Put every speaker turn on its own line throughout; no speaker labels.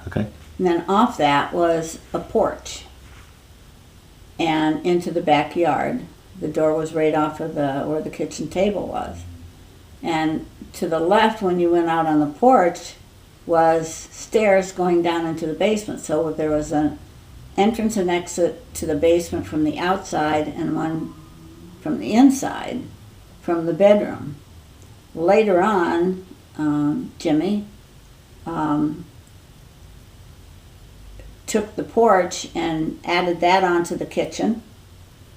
Okay.
And then off that was a porch and into the backyard. The door was right off of where the kitchen table was. And to the left, when you went out on the porch, was stairs going down into the basement. So there was an entrance and exit to the basement from the outside and one from the inside from the bedroom. Later on, Jimmy took the porch and added that onto the kitchen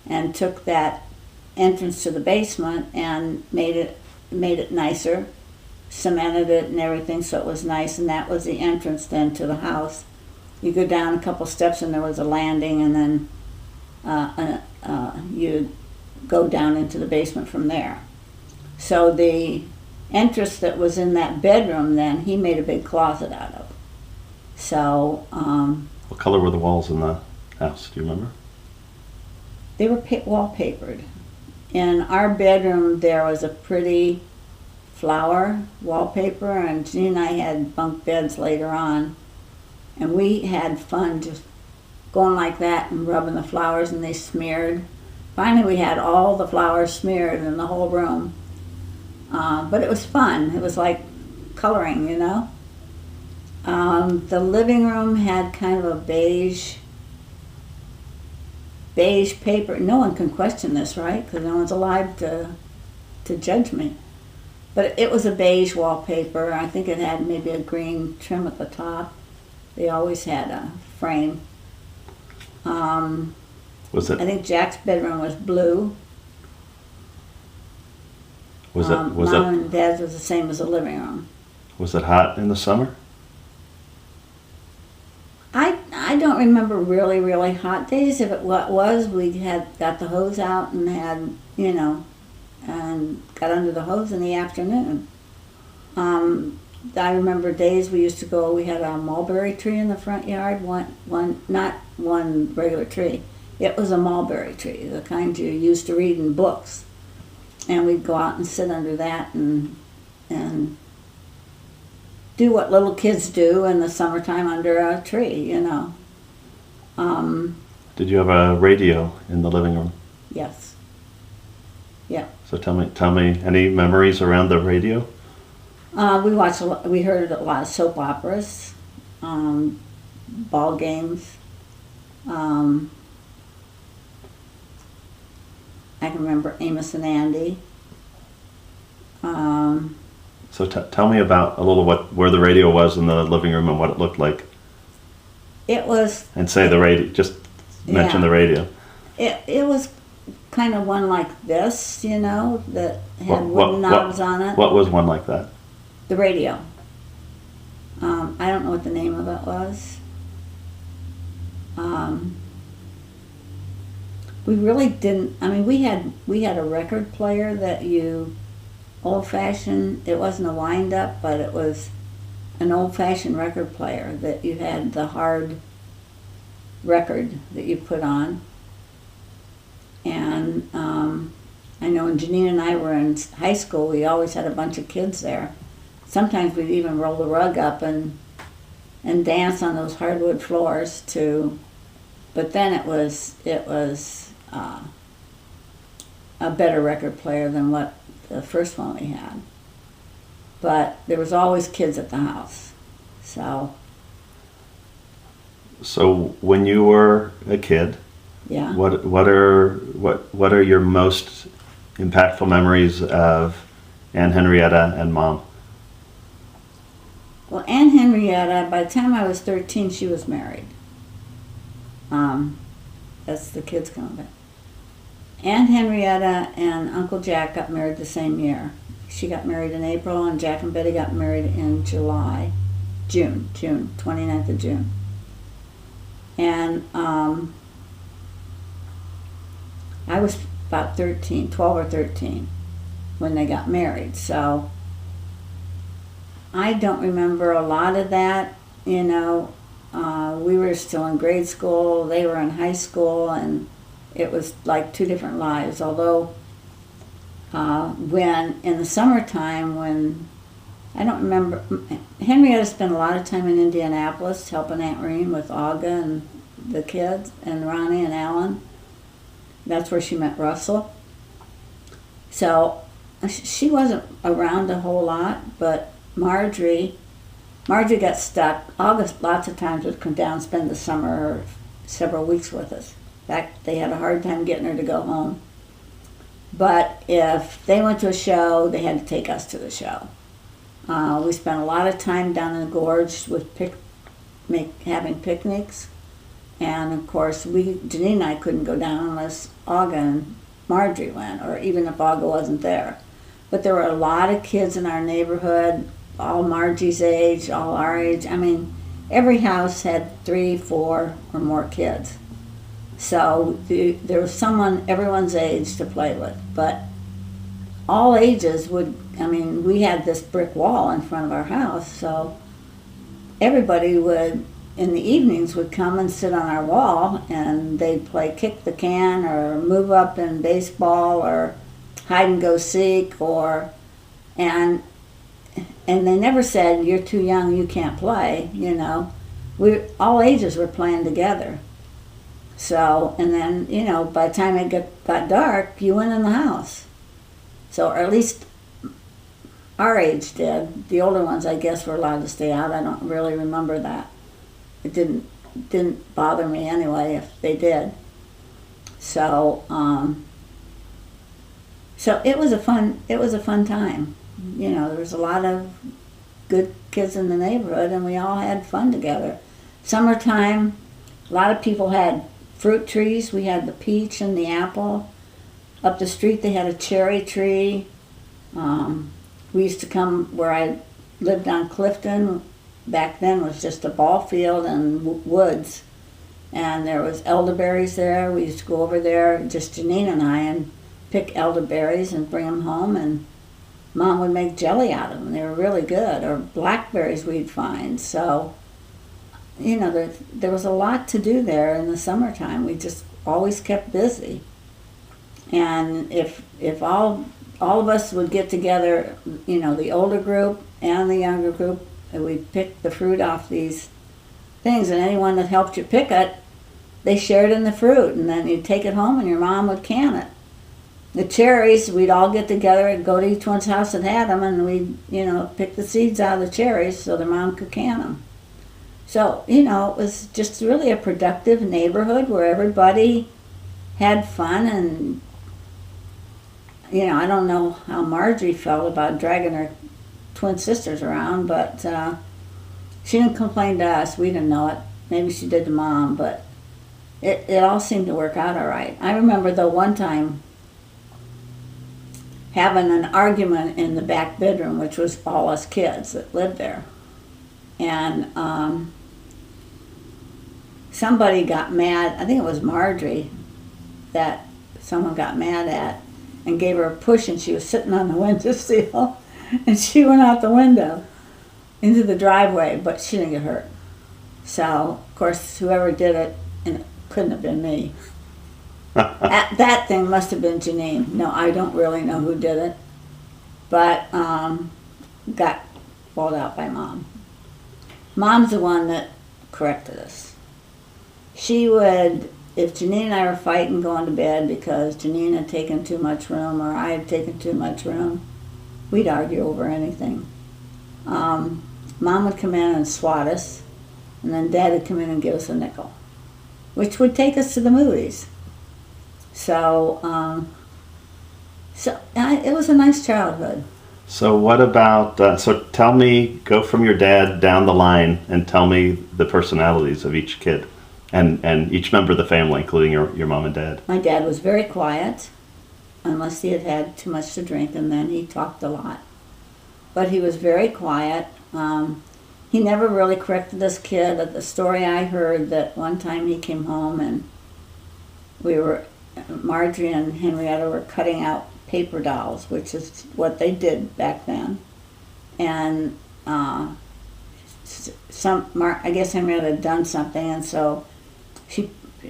and took that entrance to the basement and made it nicer, cemented it and everything so it was nice, and that was the entrance then to the house. You go down a couple steps and there was a landing, and then you go down into the basement from there. So the entrance that was in that bedroom then, he made a big closet out of. So
what color were the walls in the house? Do you remember?
They were wallpapered. In our bedroom, there was a pretty flower wallpaper, and Jean and I had bunk beds later on, and we had fun just going like that and rubbing the flowers, and they smeared. Finally, we had all the flowers smeared in the whole room, but it was fun. It was like coloring, you know. The living room had kind of a beige paper. No one can question this, right? Because no one's alive to judge me. But it was a beige wallpaper. I think it had maybe a green trim at the top. They always had a frame.
Was it?
I think Jack's bedroom was blue.
Was it?
Mom and Dad's was the same as the living room.
Was it hot in the summer?
I don't remember really, really hot days. If it was, we had got the hose out and had, you know, and got under the hose in the afternoon. I remember days we used to go, we had a mulberry tree in the front yard, not one regular tree. It was a mulberry tree, the kind you used to read in books. And we'd go out and sit under that and do what little kids do in the summertime under a tree, you know.
Did you have a radio in the living room?
Yes. Yeah.
So tell me, any memories around the radio?
We heard a lot of soap operas, ball games. I can remember Amos and Andy.
So tell me about a little where the radio was in the living room and what it looked like.
It was.
And say the radio. Just mention the radio.
It was kind of one like this, you know, that had wooden knobs on it.
What was one like that?
The radio. I don't know what the name of it was. We really didn't. I mean, we had a record player that old-fashioned. It wasn't a wind-up, but it was an old-fashioned record player that you had the hard record that you put on. And I know when Janine and I were in high school, we always had a bunch of kids there. Sometimes we'd even roll the rug up and dance on those hardwood floors too. But then it was a better record player than what the first one we had. But there was always kids at the house. So
when you were a kid,
yeah.
What are your most impactful memories of Aunt Henrietta and Mom?
Well, Aunt Henrietta, by the time I was 13, she was married. That's the kids coming back. Aunt Henrietta and Uncle Jack got married the same year. She got married in April, and Jack and Betty got married in June, 29th of June. And I was about 12 or 13 when they got married, so I don't remember a lot of that, you know. We were still in grade school, they were in high school, and it was like two different lives. Although when in the summertime, when I don't remember. Henrietta spent a lot of time in Indianapolis helping Aunt Reen with Olga and the kids, and Ronnie and Alan. That's where she met Russell. So she wasn't around a whole lot, but Marjorie got stuck. August lots of times would come down and spend the summer or several weeks with us. In fact, they had a hard time getting her to go home. But if they went to a show, they had to take us to the show. We spent a lot of time down in the gorge with having picnics. And of course, Janine and I couldn't go down unless Olga and Marjorie went, or even if Olga wasn't there. But there were a lot of kids in our neighborhood, all Margie's age, all our age. I mean, every house had 3, 4, or more kids. So there was someone everyone's age to play with. But all ages we had this brick wall in front of our house, so everybody would, in the evenings, would come and sit on our wall, and they'd play kick the can or move up in baseball or hide and go seek, and they never said, you're too young, you can't play, all ages were playing together. So, and then, by the time it got dark, you went in the house. So, or at least our age did. The older ones, I guess, were allowed to stay out. I don't really remember that. It didn't bother me anyway if they did. So, so it was a fun time. There was a lot of good kids in the neighborhood, and we all had fun together. Summertime, a lot of people had fruit trees. We had the peach and the apple. Up the street they had a cherry tree. We used to come where I lived on Clifton. Back then was just a ball field and woods. And there was elderberries there. We used to go over there, just Janine and I, and pick elderberries and bring them home. And Mom would make jelly out of them. They were really good. Or blackberries we'd find. So, there was a lot to do there in the summertime. We just always kept busy. And if all of us would get together, the older group and the younger group, and we'd pick the fruit off these things, and anyone that helped you pick it, they shared in the fruit, and then you'd take it home and your mom would can it. The cherries, we'd all get together and go to each one's house that had them, and we'd, pick the seeds out of the cherries so their mom could can them. So, it was just really a productive neighborhood where everybody had fun. And I don't know how Marjorie felt about dragging her twin sisters around, but she didn't complain to us. We didn't know it. Maybe she did to Mom, but it all seemed to work out all right. I remember, though, one time having an argument in the back bedroom, which was all us kids that lived there. And somebody got mad. I think it was Marjorie that someone got mad at and gave her a push, and she was sitting on the windowsill, and she went out the window into the driveway, but she didn't get hurt. So, of course, whoever did it, and it couldn't have been me. That thing must have been Janine. No, I don't really know who did it, but got called out by Mom. Mom's the one that corrected us. She would, if Janine and I were fighting going to bed because Janine had taken too much room or I had taken too much room, we'd argue over anything. Mom would come in and swat us, and then Dad would come in and give us a nickel, which would take us to the movies. So, it was a nice childhood.
So what about, so tell me, go from your dad down the line and tell me the personalities of each kid and each member of the family, including your mom and dad.
My dad was very quiet, unless he had had too much to drink, and then he talked a lot. But he was very quiet. He never really corrected this kid. The story I heard that one time he came home and Marjorie and Henrietta were cutting out paper dolls, which is what they did back then. And I guess Henrietta had done something, and so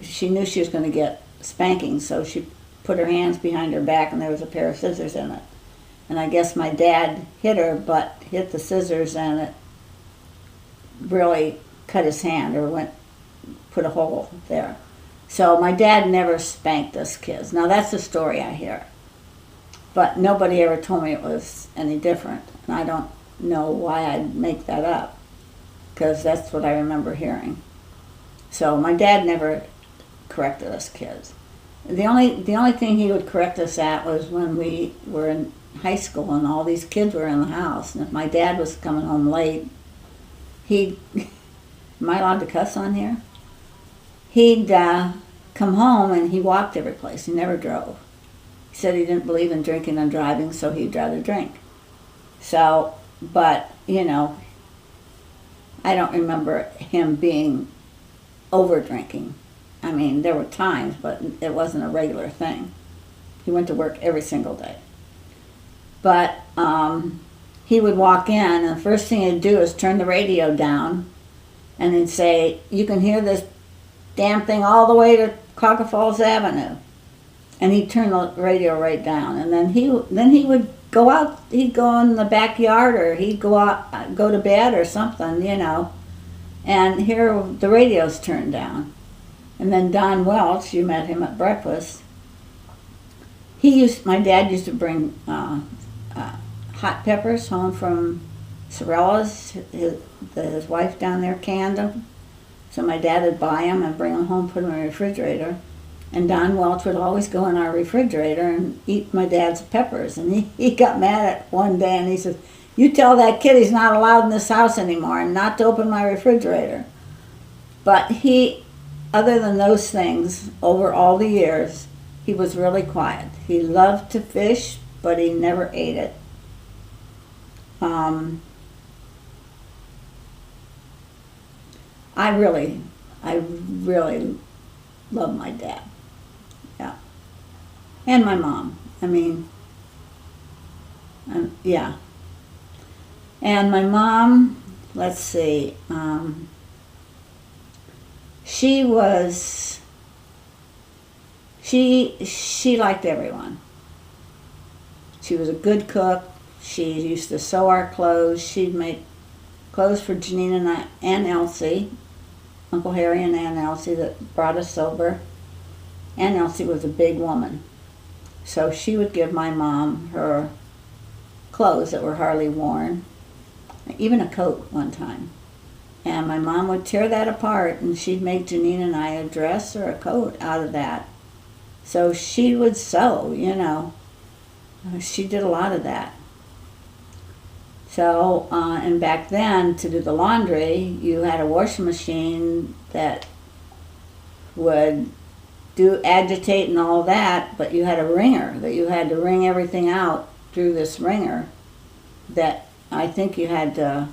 she knew she was going to get spanking, so she put her hands behind her back, and there was a pair of scissors in it. And I guess my dad hit her, but hit the scissors and it really cut his hand or put a hole there. So my dad never spanked us kids. Now that's the story I hear. But nobody ever told me it was any different. And I don't know why I'd make that up, because that's what I remember hearing. So my dad never corrected us kids. The only thing he would correct us at was when we were in high school and all these kids were in the house. And if my dad was coming home late, am I allowed to cuss on here? He'd come home and he walked every place. He never drove. He said he didn't believe in drinking and driving, so he'd rather drink. So, but, you know, I don't remember him being over drinking. I mean, there were times, but it wasn't a regular thing. He went to work every single day. But he would walk in, and the first thing he'd do is turn the radio down, and he'd say, "You can hear this damn thing all the way to Cuyahoga Falls Avenue." And he'd turn the radio right down. And then he would go out, he'd go in the backyard, or he'd go out, go to bed or something, you know, and hear the radio's turned down. And then Don Welch, you met him at breakfast, my dad used to bring hot peppers home from Sorella's. His wife down there canned them. So my dad would buy them and bring them home, put them in the refrigerator. And Don Welch would always go in our refrigerator and eat my dad's peppers. And he got mad at one day and he said, "You tell that kid he's not allowed in this house anymore and not to open my refrigerator." But other than those things, over all the years, he was really quiet. He loved to fish, but he never ate it. I really love my dad. Yeah. And my mom. I mean, yeah. And my mom, let's see, she liked everyone. She was a good cook. She used to sew our clothes. She'd make clothes for Janine and Elsie, Uncle Harry and Aunt Elsie that brought us over. Aunt Elsie was a big woman. So she would give my mom her clothes that were hardly worn, even a coat one time. And my mom would tear that apart and she'd make Janine and I a dress or a coat out of that. So she would sew, you know. She did a lot of that. So, and back then, to do the laundry, you had a washing machine that would agitate and all that, but you had a wringer that you had to wring everything out through this wringer that I think you had to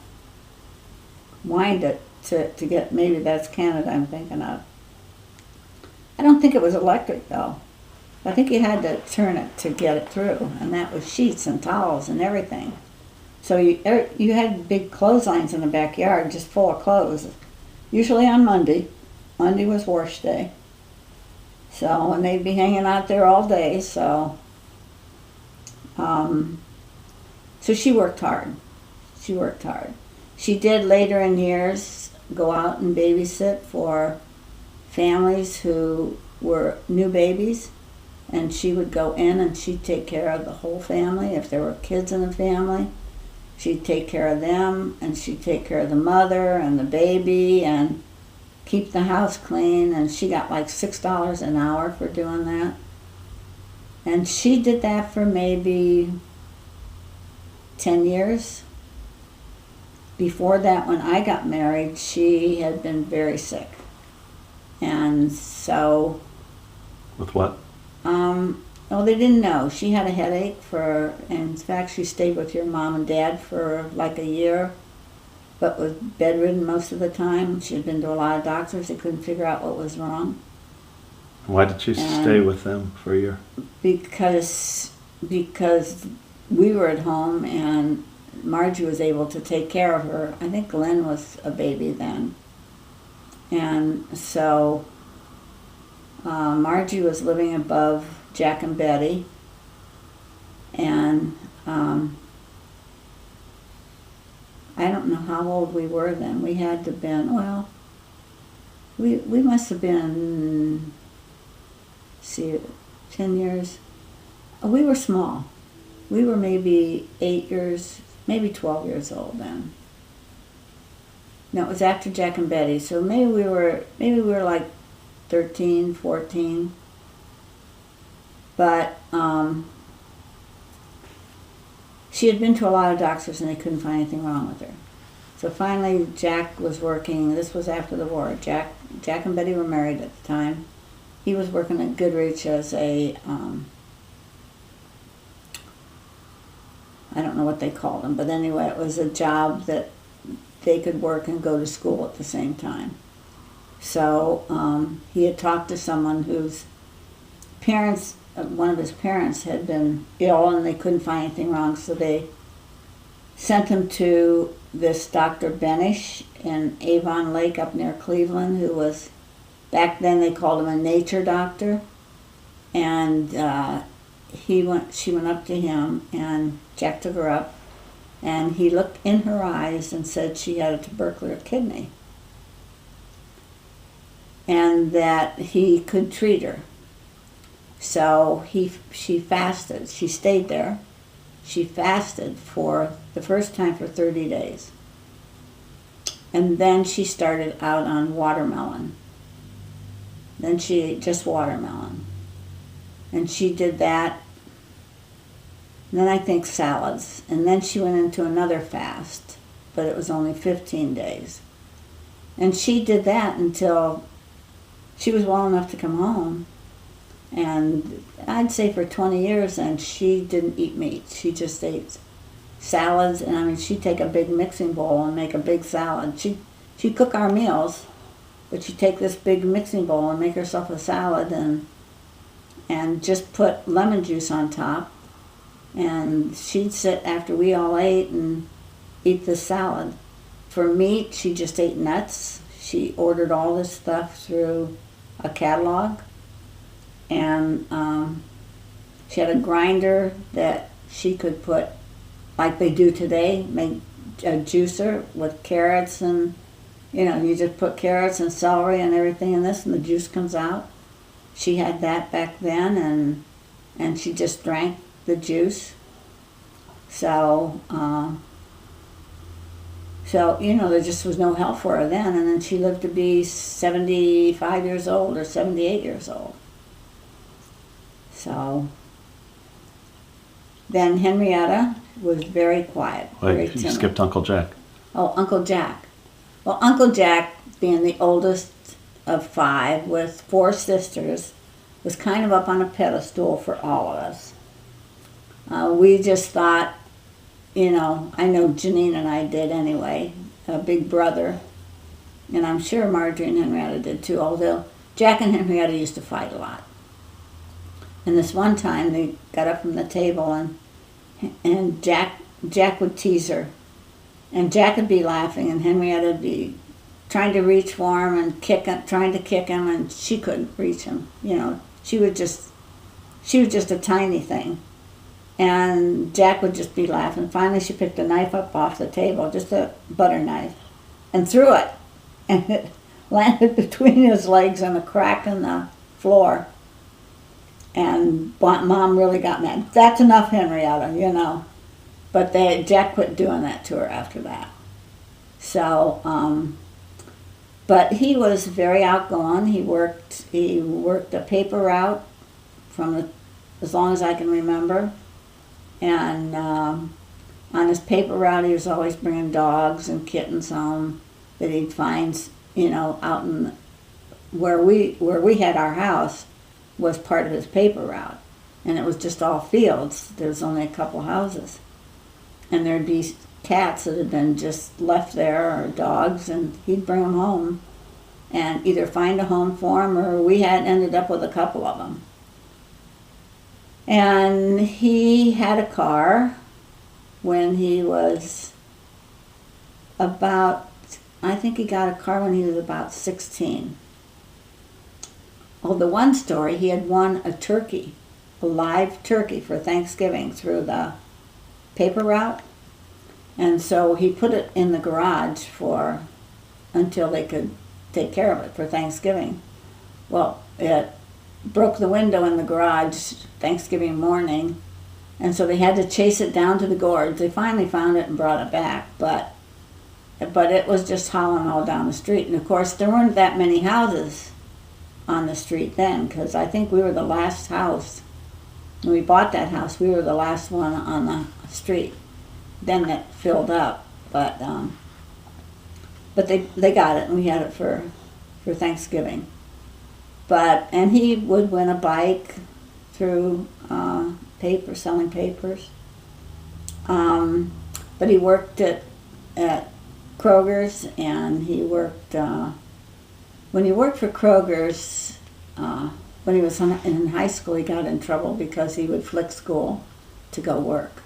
wind it to get, maybe that's Canada I'm thinking of. I don't think it was electric though. I think you had to turn it to get it through, and that was sheets and towels and everything. So you had big clotheslines in the backyard just full of clothes, usually on Monday. Monday was wash day. So, and they'd be hanging out there all day, so she worked hard. She worked hard. She did later in years go out and babysit for families who were new babies, and she would go in and she'd take care of the whole family. If there were kids in the family, she'd take care of them, and she'd take care of the mother and the baby and keep the house clean, and she got like $6 an hour for doing that. And she did that for maybe 10 years. Before that, when I got married, she had been very sick. And so...
With what?
Well, they didn't know. She had a headache and in fact, she stayed with your mom and dad for like a year, but was bedridden most of the time. She had been to a lot of doctors. They couldn't figure out what was wrong.
Why did she stay with them for a year?
Because we were at home and Margie was able to take care of her. I think Glenn was a baby then. And so Margie was living above Jack and Betty, and um, I don't know how old we were then. We had to have been, well, we must have been, see, 10 years. We were small. We were maybe 8 years, maybe 12 years old then. No, it was after Jack and Betty, so maybe we were like 13, 14. But she had been to a lot of doctors and they couldn't find anything wrong with her. So finally Jack was working, this was after the war. Jack and Betty were married at the time. He was working at Goodrich as a, I don't know what they called him, but anyway, it was a job that they could work and go to school at the same time. So he had talked to someone whose parents, one of his parents had been ill and they couldn't find anything wrong, so they sent him to this Dr. Benish in Avon Lake up near Cleveland, who was, back then they called him a nature doctor. And she went up to him and Jack took her up and he looked in her eyes and said she had a tubercular kidney and that he could treat her. So she fasted. She stayed there. She fasted for the first time for 30 days. And then she started out on watermelon. Then she ate just watermelon. And she did that. And then I think salads. And then she went into another fast, but it was only 15 days. And she did that until she was well enough to come home. And I'd say for 20 years then she didn't eat meat. She just ate salads. And I mean, she'd take a big mixing bowl and make a big salad. She'd cook our meals, but she'd take this big mixing bowl and make herself a salad and just put lemon juice on top. And she'd sit after we all ate and eat the salad. For meat, she just ate nuts. She ordered all this stuff through a catalog. And she had a grinder that she could put, like they do today, make a juicer with carrots and, you just put carrots and celery and everything in this and the juice comes out. She had that back then and she just drank the juice. So, there just was no help for her then. And then she lived to be 75 years old or 78 years old. So then Henrietta was very quiet.
Wait, you skipped Uncle Jack.
Oh, Uncle Jack. Well, Uncle Jack, being the oldest of 5 with 4 sisters, was kind of up on a pedestal for all of us. We just thought, I know Janine and I did anyway, a big brother, and I'm sure Marjorie and Henrietta did too, although Jack and Henrietta used to fight a lot. And this one time they got up from the table and Jack would tease her. And Jack would be laughing and Henrietta would be trying to reach for him and trying to kick him, and she couldn't reach him. She was just a tiny thing. And Jack would just be laughing. Finally she picked a knife up off the table, just a butter knife, and threw it. And it landed between his legs and a crack in the floor. And Mom really got mad. That's enough, Henrietta, But Jack quit doing that to her after that. So, but he was very outgoing. He worked a paper route as long as I can remember. And on his paper route, he was always bringing dogs and kittens home that he'd find, out in where we had our house. Was part of his paper route, and it was just all fields. There was only a couple houses, and there'd be cats that had been just left there or dogs, and he'd bring them home and either find a home for them, or we had ended up with a couple of them. And he had a car when he was I think he got a car when he was about 16. Oh, the one story, he had won a turkey, a live turkey for Thanksgiving through the paper route. And so he put it in the garage until they could take care of it for Thanksgiving. Well, it broke the window in the garage Thanksgiving morning, and so they had to chase it down to the gorge. They finally found it and brought it back, but it was just hauling all down the street. And of course, there weren't that many houses on the street then, because I think we were the last house. When we bought that house, we were the last one on the street. Then it filled up, but they got it, and we had it for Thanksgiving. And he would win a bike through selling papers. But he worked at Kroger's, and he worked, when he worked for Kroger's, when he was in high school, he got in trouble because he would flick school to go work.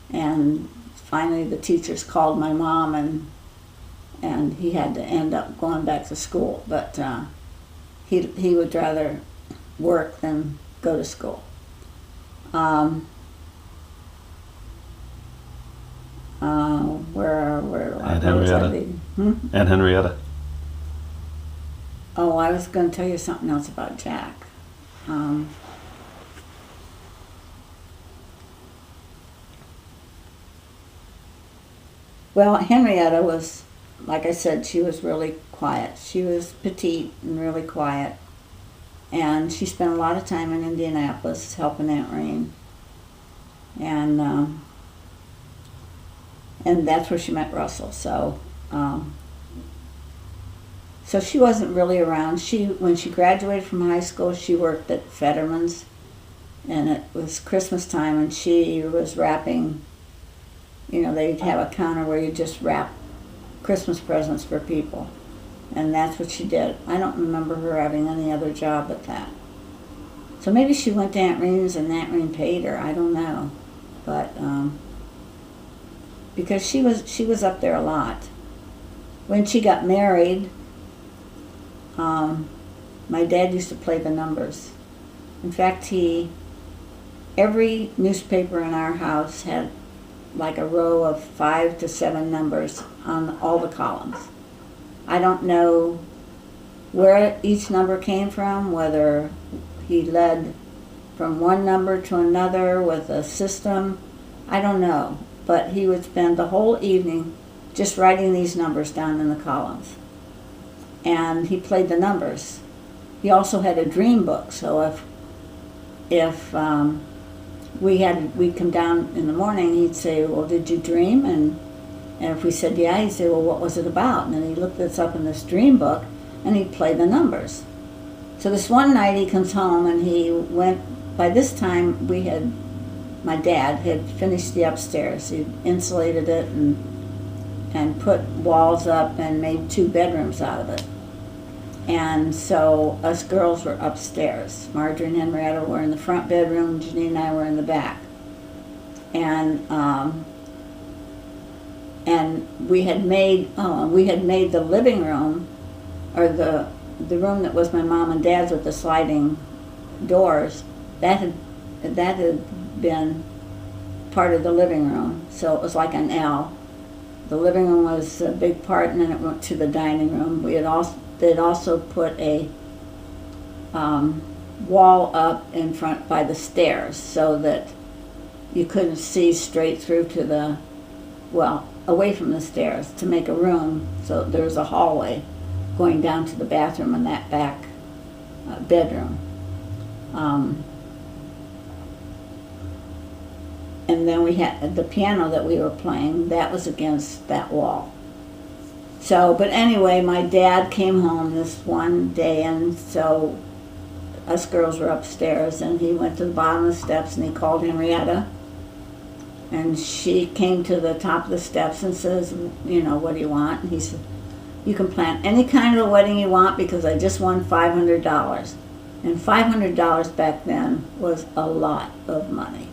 And finally the teachers called my mom, and he had to end up going back to school. But he would rather work than go to school. Where
Aunt Henrietta. Aunt Henrietta.
Oh, I was going to tell you something else about Jack. Well, Henrietta was, like I said, she was really quiet. She was petite and really quiet. And she spent a lot of time in Indianapolis helping Aunt Reen. And that's where she met Russell. So she wasn't really around. When she graduated from high school, she worked at Fetterman's, and it was Christmas time, and she was wrapping. They'd have a counter where you just wrap Christmas presents for people, and that's what she did. I don't remember her having any other job but that. So maybe she went to Aunt Reen's and Aunt Reen paid her. I don't know, but because she was up there a lot. When she got married, my dad used to play the numbers. In fact, every newspaper in our house had like a row of 5 to 7 numbers on all the columns. I don't know where each number came from, whether he led from one number to another with a system. I don't know, but he would spend the whole evening just writing these numbers down in the columns. And he played the numbers. He also had a dream book, so if we'd come down in the morning, he'd say, well, did you dream? And if we said yeah, he'd say, well, what was it about? And then he looked this up in this dream book, and he'd play the numbers. So this one night he comes home, and he went, by this time my dad had finished the upstairs. He'd insulated it and put walls up and made 2 bedrooms out of it. And so us girls were upstairs. Marjorie and Henrietta were in the front bedroom, Janine and I were in the back. And we had made the living room, or the room that was my mom and dad's with the sliding doors, that had been part of the living room. So it was like an L. The living room was a big part, and then it went to the dining room. They'd also put a wall up in front by the stairs so that you couldn't see straight through to away from the stairs, to make a room. So there was a hallway going down to the bathroom and that back bedroom. And then we had the piano that we were playing, that was against that wall. So, but anyway, my dad came home this one day, and so us girls were upstairs, and he went to the bottom of the steps and he called Henrietta. And she came to the top of the steps and says, what do you want? And he said, you can plan any kind of a wedding you want because I just won $500. And $500 back then was a lot of money.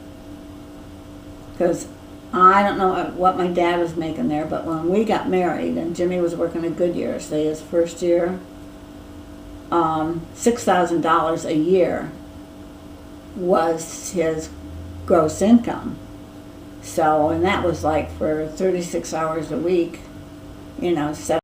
Because I don't know what my dad was making there, but when we got married and Jimmy was working at Goodyear, say his first year, $6,000 a year was his gross income. So, and that was like for 36 hours a week, you know, 7